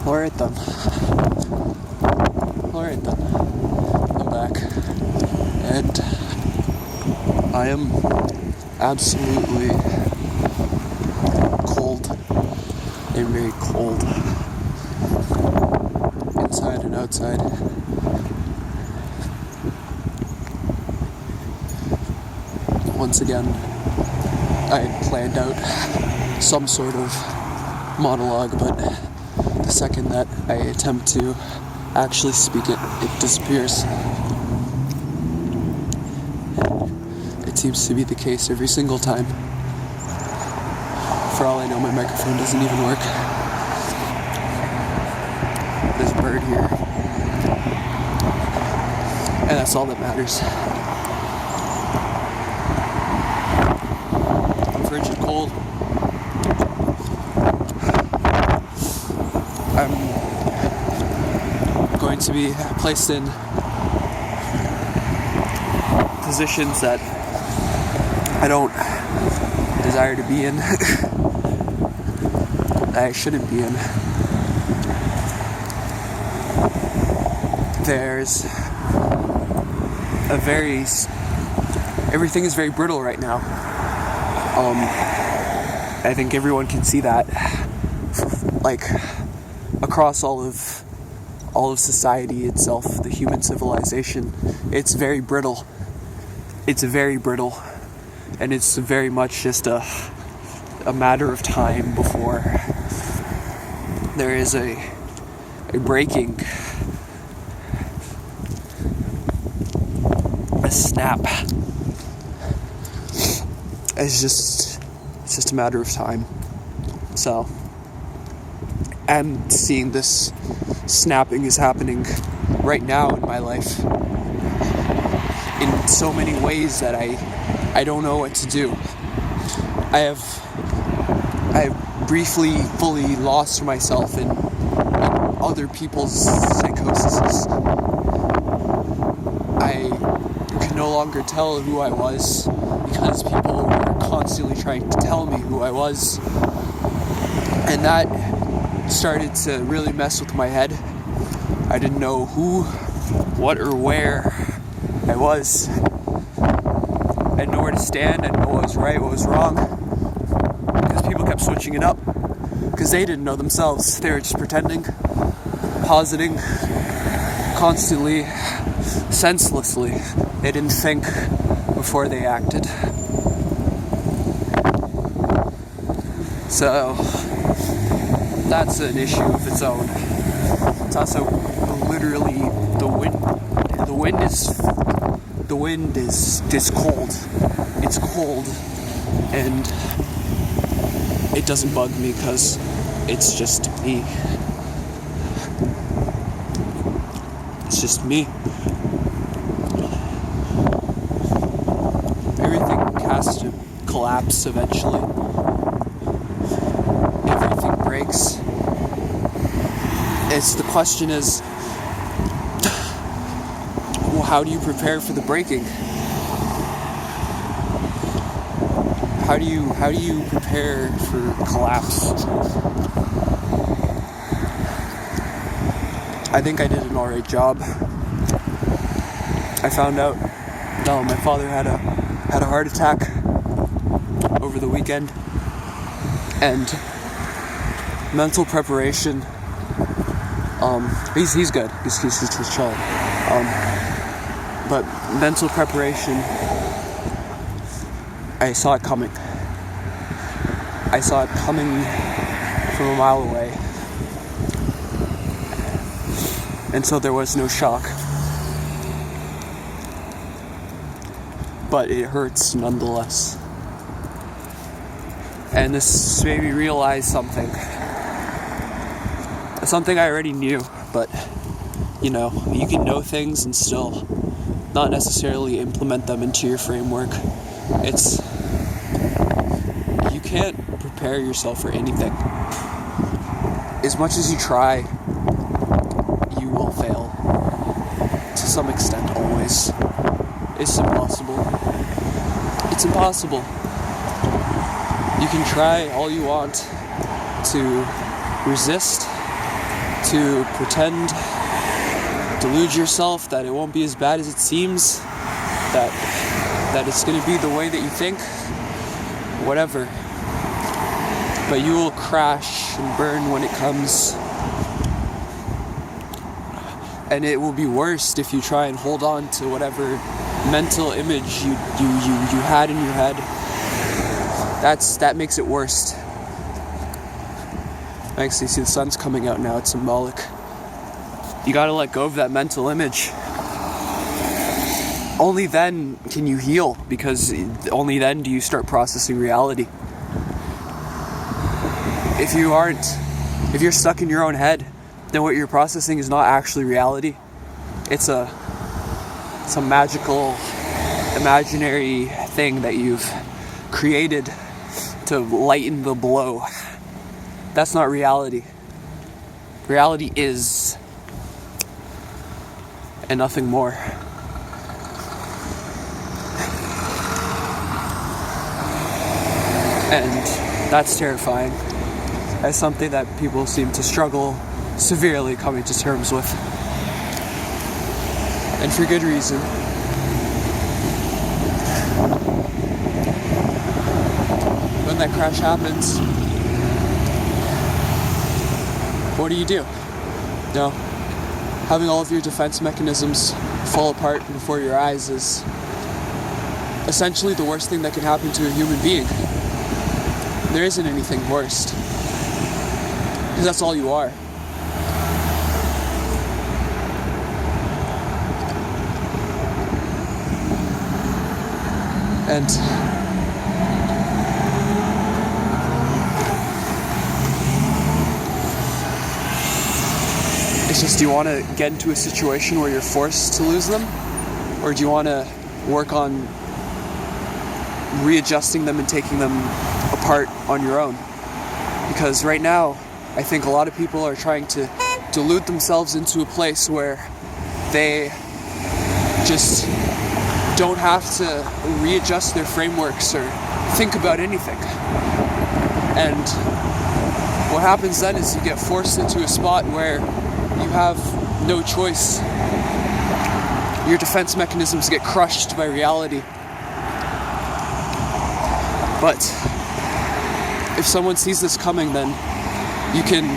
Alright then. I'm back. And I am absolutely cold. I'm very cold. Inside and outside. Once again, I had planned out some sort of monologue, but the second that I attempt to actually speak it, it disappears. It seems to be the case every single time. For all I know, my microphone doesn't even work. There's a bird here. And that's all that matters. I'm frigid cold. I'm going to be placed in positions that I don't desire to be in. I shouldn't be in. There's everything is very brittle right now. I think everyone can see that. Like, across all of society itself, the human civilization, it's very brittle. It's very brittle, and it's very much just a matter of time before there is a breaking, a snap. It's just a matter of time. So, and seeing this snapping is happening right now in my life in so many ways that I don't know what to do. I have briefly fully lost myself in other people's psychoses. I could no longer tell who I was because people were constantly trying to tell me who I was, and that started to really mess with my head. I didn't know who, what, or where I was. I didn't know where to stand. I didn't know what was right, what was wrong, because people kept switching it up because they didn't know themselves. They were just pretending, positing, constantly, senselessly. They didn't think before they acted. So that's an issue of its own. It's also literally the wind is cold. It's cold, and it doesn't bug me because it's just me. It's just me. Everything has to collapse eventually. Everything breaks. The question is, well, how do you prepare for the breaking? How do you prepare for collapse? I think I did an alright job. I found out my father had a heart attack over the weekend, and mental preparation. He's good. He's just chilling. But mental preparation, I saw it coming. I saw it coming from a mile away. And so there was no shock. But it hurts nonetheless. And this made me realize something. Something I already knew, but, you can know things and still not necessarily implement them into your framework. You can't prepare yourself for anything. As much as you try, you will fail. To some extent, always. It's impossible. It's impossible. You can try all you want to resist, to pretend, delude yourself that it won't be as bad as it seems, that it's going to be the way that you think, whatever. But you will crash and burn when it comes. And it will be worst if you try and hold on to whatever mental image you had in your head. That makes it worst. I actually see the sun's coming out now. It's symbolic. You gotta let go of that mental image. Only then can you heal, because only then do you start processing reality. If you're stuck in your own head, then what you're processing is not actually reality. It's a magical, imaginary thing that you've created to lighten the blow. That's not reality. Reality is, and nothing more. And that's terrifying, as something that people seem to struggle severely coming to terms with. And for good reason. When that crash happens, what do? No. Having all of your defense mechanisms fall apart before your eyes is essentially the worst thing that can happen to a human being. There isn't anything worse. Because that's all you are. And it's just, do you want to get into a situation where you're forced to lose them? Or do you want to work on readjusting them and taking them apart on your own? Because right now, I think a lot of people are trying to delude themselves into a place where they just don't have to readjust their frameworks or think about anything. And what happens then is you get forced into a spot where you have no choice. Your defense mechanisms get crushed by reality. But if someone sees this coming, then you can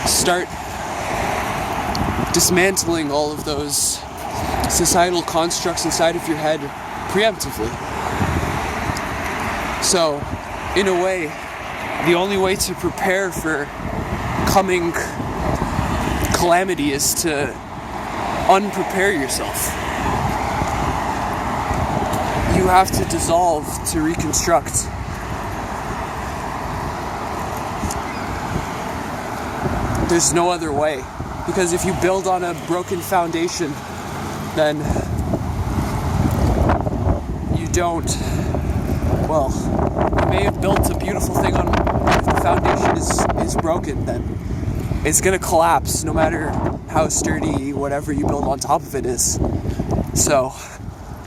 start dismantling all of those societal constructs inside of your head preemptively. So, in a way, the only way to prepare for coming calamity is to unprepare yourself. You have to dissolve to reconstruct. There's no other way. Because if you build on a broken foundation, then you don't, well, you may have built a beautiful thing on, if the foundation is broken, then it's gonna collapse no matter how sturdy whatever you build on top of it is. So,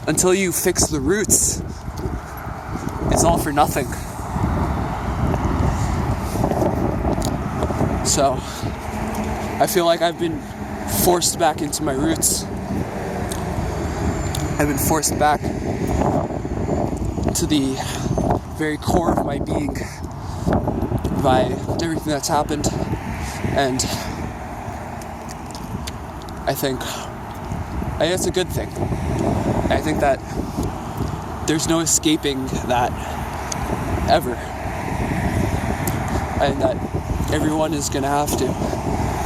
until you fix the roots, it's all for nothing. So, I feel like I've been forced back into my roots. I've been forced back to the very core of my being by everything that's happened. And I think it's a good thing. I think that there's no escaping that ever. And that everyone is going to have to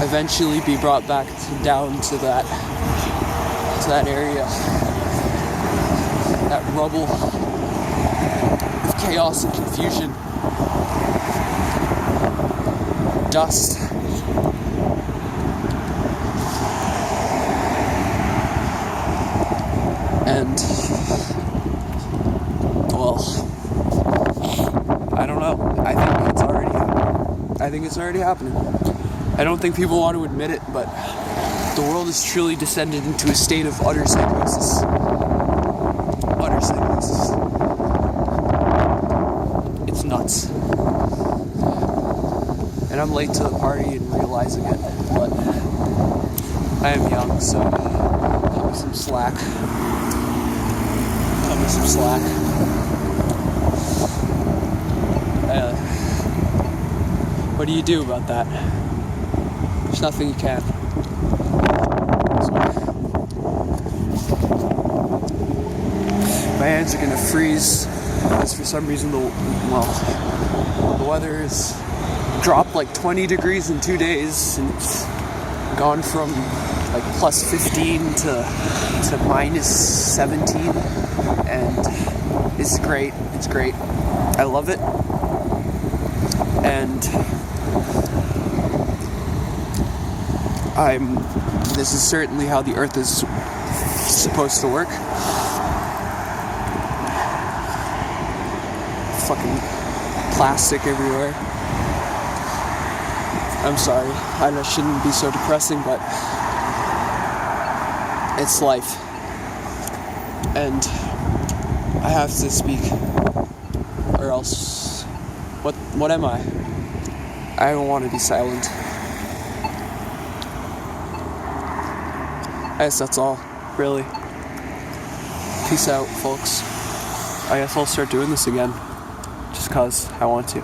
eventually be brought back down to that area, that rubble of chaos and confusion, dust. And, well, I don't know. I think it's already happening. I don't think people want to admit it, but the world has truly descended into a state of utter psychosis. Utter psychosis. It's nuts. And I'm late to the party and realizing it, but I am young, so cut me some slack. What do you do about that? There's nothing you can. My hands are gonna freeze because for some reason the weather has dropped like 20 degrees in 2 days, and it's gone from like plus 15 to minus 17, and it's great. I love it. And this is certainly how the earth is supposed to work. Fucking plastic everywhere. I'm sorry, I shouldn't be so depressing, but it's life. And I have to speak, or else, what am I? I don't want to be silent. I guess that's all, really. Peace out, folks. I guess I'll start doing this again, just 'cause I want to.